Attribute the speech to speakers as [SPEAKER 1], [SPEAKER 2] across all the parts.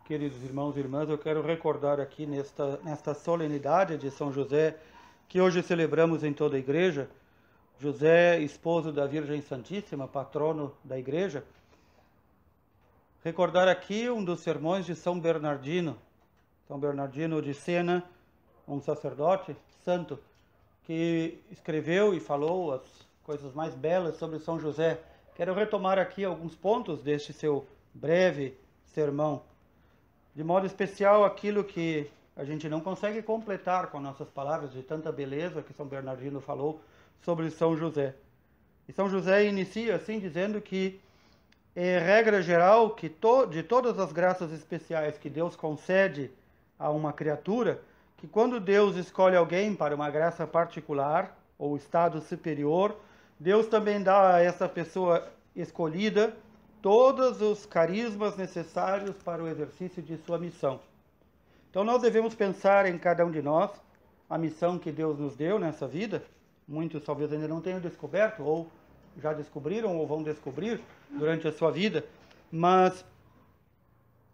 [SPEAKER 1] Queridos irmãos e irmãs, eu quero recordar aqui nesta solenidade de São José, que hoje celebramos em toda a igreja, José, esposo da Virgem Santíssima, patrono da igreja, recordar aqui um dos sermões de São Bernardino de Sena, um sacerdote santo, que escreveu e falou as coisas mais belas sobre São José. Quero retomar aqui alguns pontos deste seu breve sermão. De modo especial, aquilo que a gente não consegue completar com nossas palavras, de tanta beleza que São Bernardino falou sobre São José. E São José inicia assim, dizendo que é regra geral que de todas as graças especiais que Deus concede a uma criatura, que quando Deus escolhe alguém para uma graça particular ou estado superior, Deus também dá a essa pessoa escolhida todos os carismas necessários para o exercício de sua missão. Então nós devemos pensar em cada um de nós, a missão que Deus nos deu nessa vida. Muitos talvez ainda não tenham descoberto, ou já descobriram, ou vão descobrir durante a sua vida, mas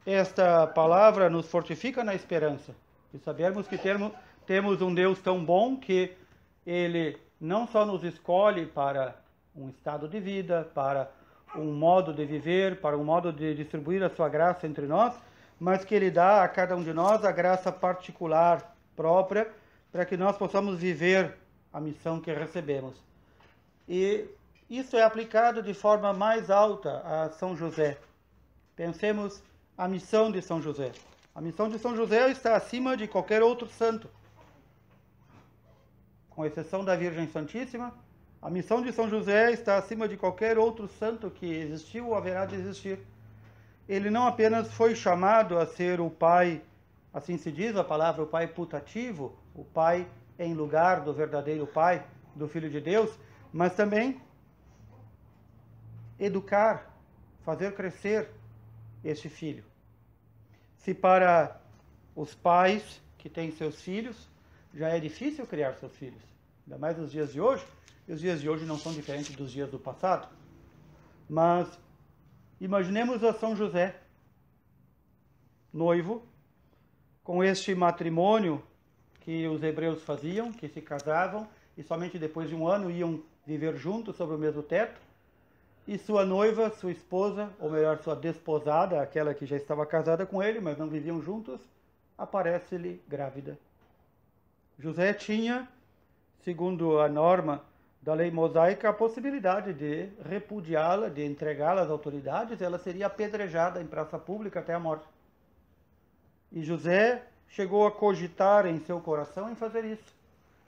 [SPEAKER 1] esta palavra nos fortifica na esperança, de sabermos que temos um Deus tão bom que Ele não só nos escolhe para um estado de vida, para um modo de viver, para um modo de distribuir a sua graça entre nós, mas que Ele dá a cada um de nós a graça particular própria para que nós possamos viver a missão que recebemos. E isso é aplicado de forma mais alta a São José. Pensemos a missão de São José. A missão de São José está acima de qualquer outro santo. Com exceção da Virgem Santíssima, a missão de São José está acima de qualquer outro santo que existiu ou haverá de existir. Ele não apenas foi chamado a ser o pai, assim se diz a palavra, o pai putativo, o pai em lugar do verdadeiro pai, do Filho de Deus, mas também educar, fazer crescer este filho. Se para os pais que têm seus filhos, já é difícil criar seus filhos, ainda mais nos dias de hoje, e os dias de hoje não são diferentes dos dias do passado. Mas imaginemos a São José, noivo, com este matrimônio que os hebreus faziam, que se casavam, e somente depois de um ano iam viver juntos sobre o mesmo teto, e sua noiva, sua esposa, ou melhor, sua desposada, aquela que já estava casada com ele, mas não viviam juntos, aparece-lhe grávida. José tinha, segundo a norma da lei mosaica, a possibilidade de repudiá-la, de entregá-la às autoridades, ela seria apedrejada em praça pública até a morte. E José chegou a cogitar em seu coração em fazer isso.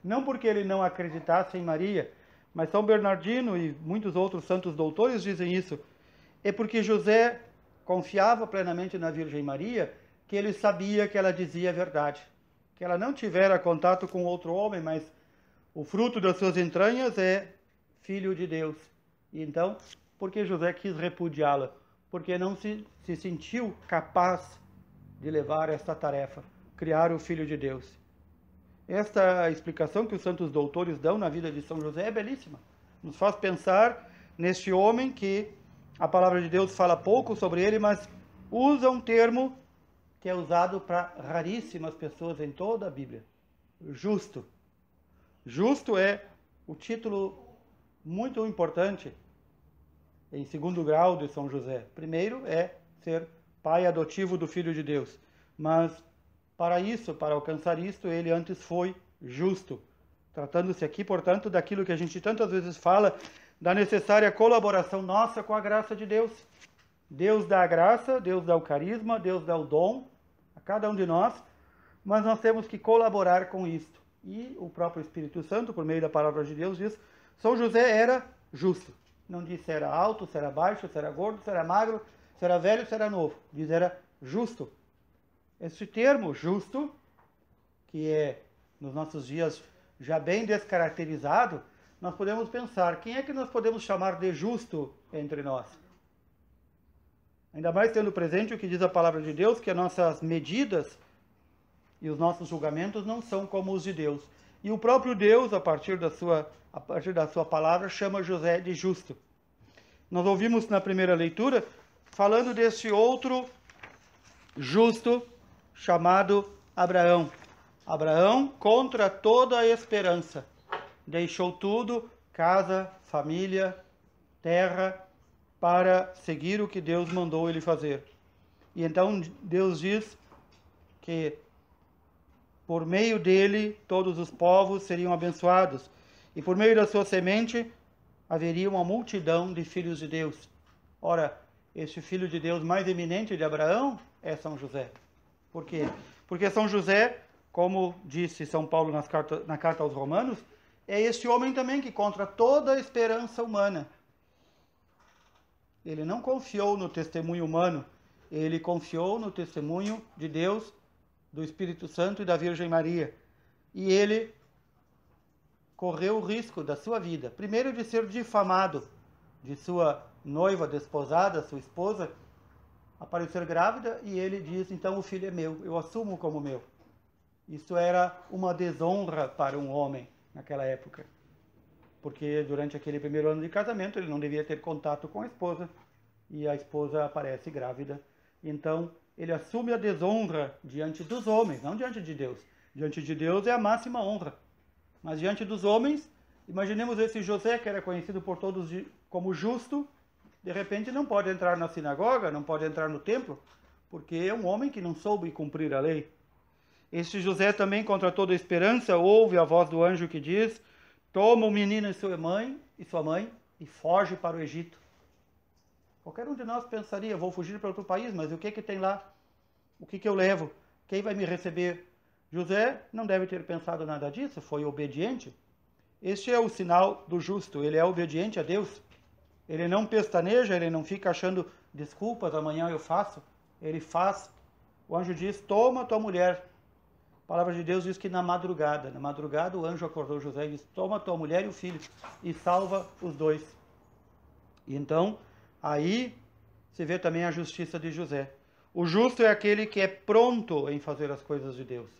[SPEAKER 1] Não porque ele não acreditasse em Maria, mas São Bernardino e muitos outros santos doutores dizem isso. É porque José confiava plenamente na Virgem Maria, que ele sabia que ela dizia a verdade. Que ela não tivera contato com outro homem, mas o fruto das suas entranhas é filho de Deus. E então, por que José quis repudiá-la? Porque não se sentiu capaz de levar esta tarefa, criar o Filho de Deus. Esta explicação que os santos doutores dão na vida de São José é belíssima. Nos faz pensar neste homem que a palavra de Deus fala pouco sobre ele, mas usa um termo que é usado para raríssimas pessoas em toda a Bíblia. Justo. Justo é o título muito importante em segundo grau de São José. Primeiro é ser pai adotivo do Filho de Deus. Mas para isso, para alcançar isto, ele antes foi justo. Tratando-se aqui, portanto, daquilo que a gente tantas vezes fala, da necessária colaboração nossa com a graça de Deus. Deus dá a graça, Deus dá o carisma, Deus dá o dom a cada um de nós, mas nós temos que colaborar com isto. E o próprio Espírito Santo, por meio da palavra de Deus, diz: São José era justo. Não diz se era alto, se era baixo, se era gordo, se era magro, se era velho, se era novo. Diz era justo. Este termo justo, que é nos nossos dias já bem descaracterizado, nós podemos pensar, quem é que nós podemos chamar de justo entre nós? Ainda mais tendo presente o que diz a palavra de Deus, que as nossas medidas e os nossos julgamentos não são como os de Deus. E o próprio Deus, a partir da sua palavra, chama José de justo. Nós ouvimos na primeira leitura, falando desse outro justo chamado Abraão. Abraão, contra toda a esperança, deixou tudo, casa, família, terra, para seguir o que Deus mandou ele fazer. E então Deus diz que por meio dele todos os povos seriam abençoados, e por meio da sua semente haveria uma multidão de filhos de Deus. Ora, este filho de Deus mais eminente de Abraão é São José. Por quê? Porque São José, como disse São Paulo na carta aos Romanos, é este homem também que contra toda a esperança humana. Ele não confiou no testemunho humano, ele confiou no testemunho de Deus, do Espírito Santo e da Virgem Maria. E ele correu o risco da sua vida, primeiro de ser difamado, de sua noiva, desposada, sua esposa, aparecer grávida, e ele diz, então o filho é meu, eu assumo como meu. Isso era uma desonra para um homem naquela época, porque durante aquele primeiro ano de casamento ele não devia ter contato com a esposa, e a esposa aparece grávida. Então ele assume a desonra diante dos homens, não diante de Deus. Diante de Deus é a máxima honra, mas diante dos homens, imaginemos esse José, que era conhecido por todos como justo, de repente não pode entrar na sinagoga, não pode entrar no templo, porque é um homem que não soube cumprir a lei. Este José também, contra toda esperança, ouve a voz do anjo que diz, toma o menino e sua mãe e foge para o Egito. Qualquer um de nós pensaria, vou fugir para outro país, mas o que tem lá? O que eu levo? Quem vai me receber? José não deve ter pensado nada disso, foi obediente. Este é o sinal do justo, ele é obediente a Deus. Ele não pestaneja, ele não fica achando desculpas, amanhã eu faço. Ele faz. O anjo diz, toma tua mulher. A palavra de Deus diz que na madrugada o anjo acordou José e disse, toma tua mulher e o filho e salva os dois. E então, aí se vê também a justiça de José. O justo é aquele que é pronto em fazer as coisas de Deus.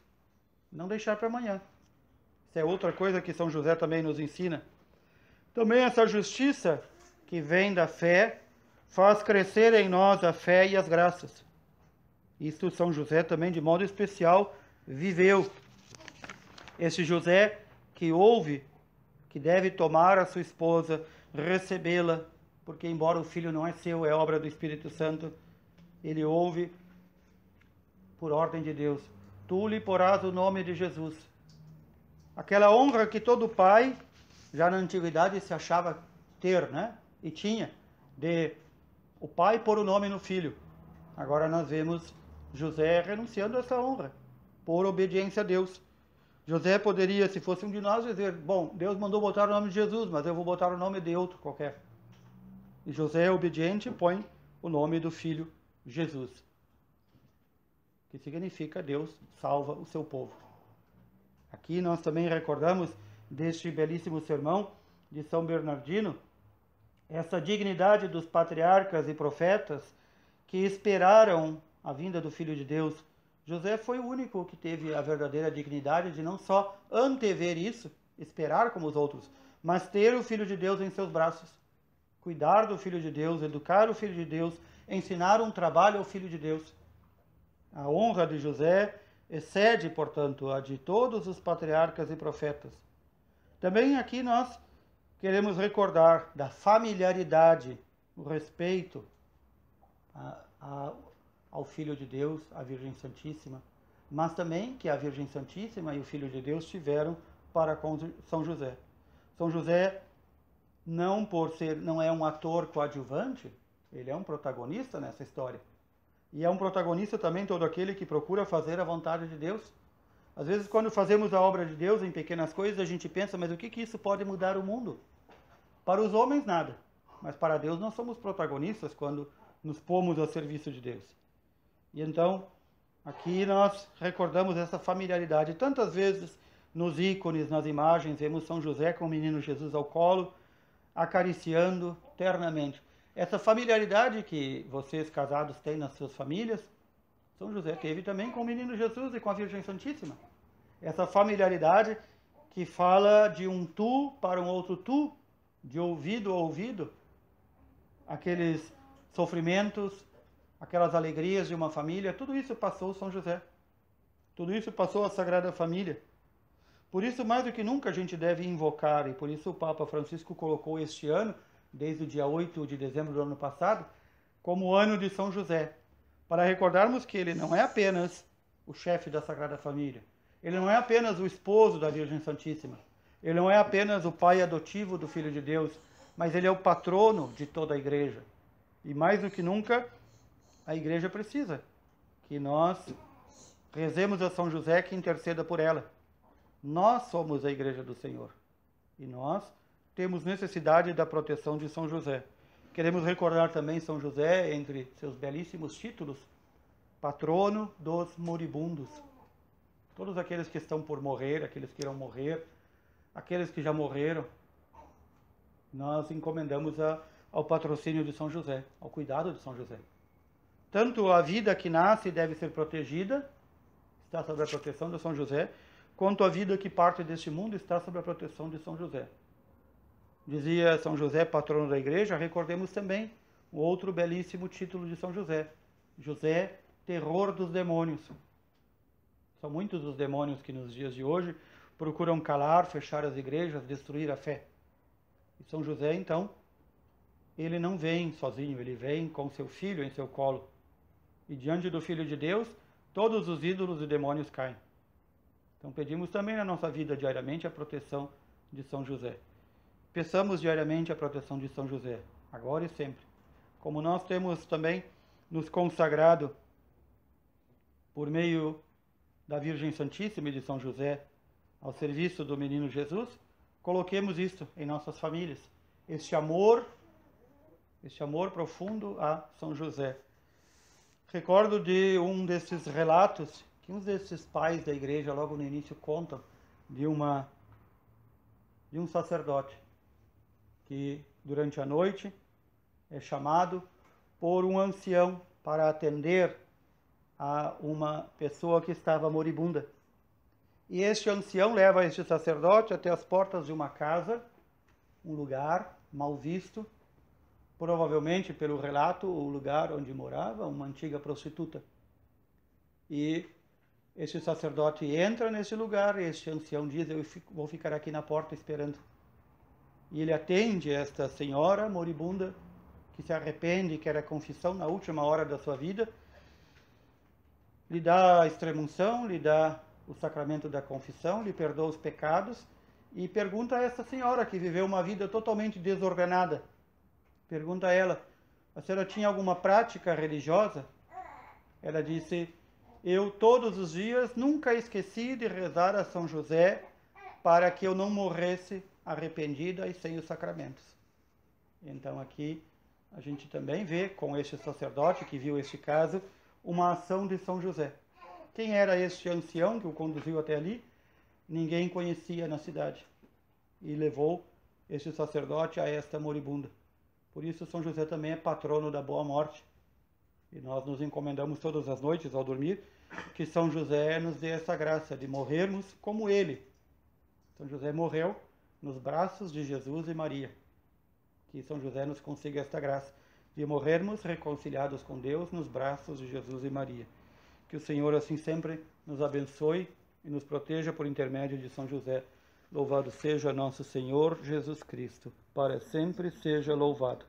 [SPEAKER 1] Não deixar para amanhã. Isso é outra coisa que São José também nos ensina. Também essa justiça que vem da fé faz crescer em nós a fé e as graças. Isto São José também de modo especial viveu. Esse José que ouve que deve tomar a sua esposa, recebê-la, porque embora o filho não é seu, é obra do Espírito Santo, ele ouve por ordem de Deus. Tu lhe porás o nome de Jesus. Aquela honra que todo pai, já na antiguidade, se achava ter, né? E tinha, de o pai pôr o nome no filho. Agora nós vemos José renunciando a essa honra, por obediência a Deus. José poderia, se fosse um de nós, dizer, bom, Deus mandou botar o nome de Jesus, mas eu vou botar o nome de outro qualquer. E José é obediente e põe o nome do filho Jesus, que significa Deus salva o seu povo. Aqui nós também recordamos deste belíssimo sermão de São Bernardino, essa dignidade dos patriarcas e profetas que esperaram a vinda do Filho de Deus. José foi o único que teve a verdadeira dignidade de não só antever isso, esperar como os outros, mas ter o Filho de Deus em seus braços. Cuidar do Filho de Deus, educar o Filho de Deus, ensinar um trabalho ao Filho de Deus. A honra de José excede, portanto, a de todos os patriarcas e profetas. Também aqui nós queremos recordar da familiaridade, o respeito ao Filho de Deus, à Virgem Santíssima, mas também que a Virgem Santíssima e o Filho de Deus tiveram para com São José. São José, não é um ator coadjuvante, ele é um protagonista nessa história. E é um protagonista também todo aquele que procura fazer a vontade de Deus. Às vezes, quando fazemos a obra de Deus em pequenas coisas, a gente pensa, mas o que isso pode mudar o mundo? Para os homens, nada. Mas para Deus, nós somos protagonistas quando nos pomos ao serviço de Deus. E então, aqui nós recordamos essa familiaridade. Tantas vezes, nos ícones, nas imagens, vemos São José com o menino Jesus ao colo, acariciando ternamente. Essa familiaridade que vocês casados têm nas suas famílias, São José teve também com o menino Jesus e com a Virgem Santíssima. Essa familiaridade que fala de um tu para um outro tu, de ouvido a ouvido, aqueles sofrimentos, aquelas alegrias de uma família, tudo isso passou São José. Tudo isso passou a Sagrada Família. Por isso, mais do que nunca, a gente deve invocar, e por isso o Papa Francisco colocou este ano, desde o dia 8 de dezembro do ano passado, como o ano de São José, para recordarmos que ele não é apenas o chefe da Sagrada Família, ele não é apenas o esposo da Virgem Santíssima, ele não é apenas o pai adotivo do Filho de Deus, mas ele é o patrono de toda a Igreja. E mais do que nunca, a Igreja precisa que nós rezemos a São José que interceda por ela. Nós somos a Igreja do Senhor e nós temos necessidade da proteção de São José. Queremos recordar também São José, entre seus belíssimos títulos, patrono dos moribundos. Todos aqueles que estão por morrer, aqueles que irão morrer, aqueles que já morreram, nós encomendamos ao patrocínio de São José, ao cuidado de São José. Tanto a vida que nasce deve ser protegida, está sob a proteção de São José, quanto a vida que parte deste mundo está sob a proteção de São José. Dizia São José, patrono da Igreja, recordemos também o outro belíssimo título de São José, José, terror dos demônios. São muitos os demônios que nos dias de hoje procuram calar, fechar as igrejas, destruir a fé. E São José, então, ele não vem sozinho, ele vem com seu filho em seu colo. E diante do Filho de Deus, todos os ídolos e demônios caem. Então pedimos também na nossa vida diariamente a proteção de São José. Peçamos diariamente a proteção de São José, agora e sempre. Como nós temos também nos consagrado por meio da Virgem Santíssima e de São José ao serviço do menino Jesus, coloquemos isto em nossas famílias, este amor profundo a São José. Recordo de um desses relatos que uns desses pais da igreja logo no início contam de um sacerdote que durante a noite é chamado por um ancião para atender a uma pessoa que estava moribunda. E este ancião leva este sacerdote até as portas de uma casa, um lugar mal visto, provavelmente, pelo relato, o lugar onde morava uma antiga prostituta. E este sacerdote entra nesse lugar e este ancião diz, vou ficar aqui na porta esperando. E ele atende esta senhora moribunda, que se arrepende, quer a confissão na última hora da sua vida, lhe dá a extrema-unção, lhe dá o sacramento da confissão, lhe perdoa os pecados, e pergunta a essa senhora, que viveu uma vida totalmente desordenada, pergunta a ela, a senhora tinha alguma prática religiosa? Ela disse, eu todos os dias nunca esqueci de rezar a São José para que eu não morresse arrependida e sem os sacramentos. Então aqui a gente também vê, com este sacerdote que viu este caso, uma ação de São José. Quem era este ancião que o conduziu até ali? Ninguém conhecia na cidade. E levou este sacerdote a esta moribunda. Por isso São José também é patrono da boa morte. E nós nos encomendamos todas as noites ao dormir, que São José nos dê essa graça de morrermos como ele. São José morreu nos braços de Jesus e Maria. Que São José nos consiga esta graça de morrermos reconciliados com Deus nos braços de Jesus e Maria. Que o Senhor assim sempre nos abençoe e nos proteja por intermédio de São José. Louvado seja nosso Senhor Jesus Cristo, para sempre seja louvado.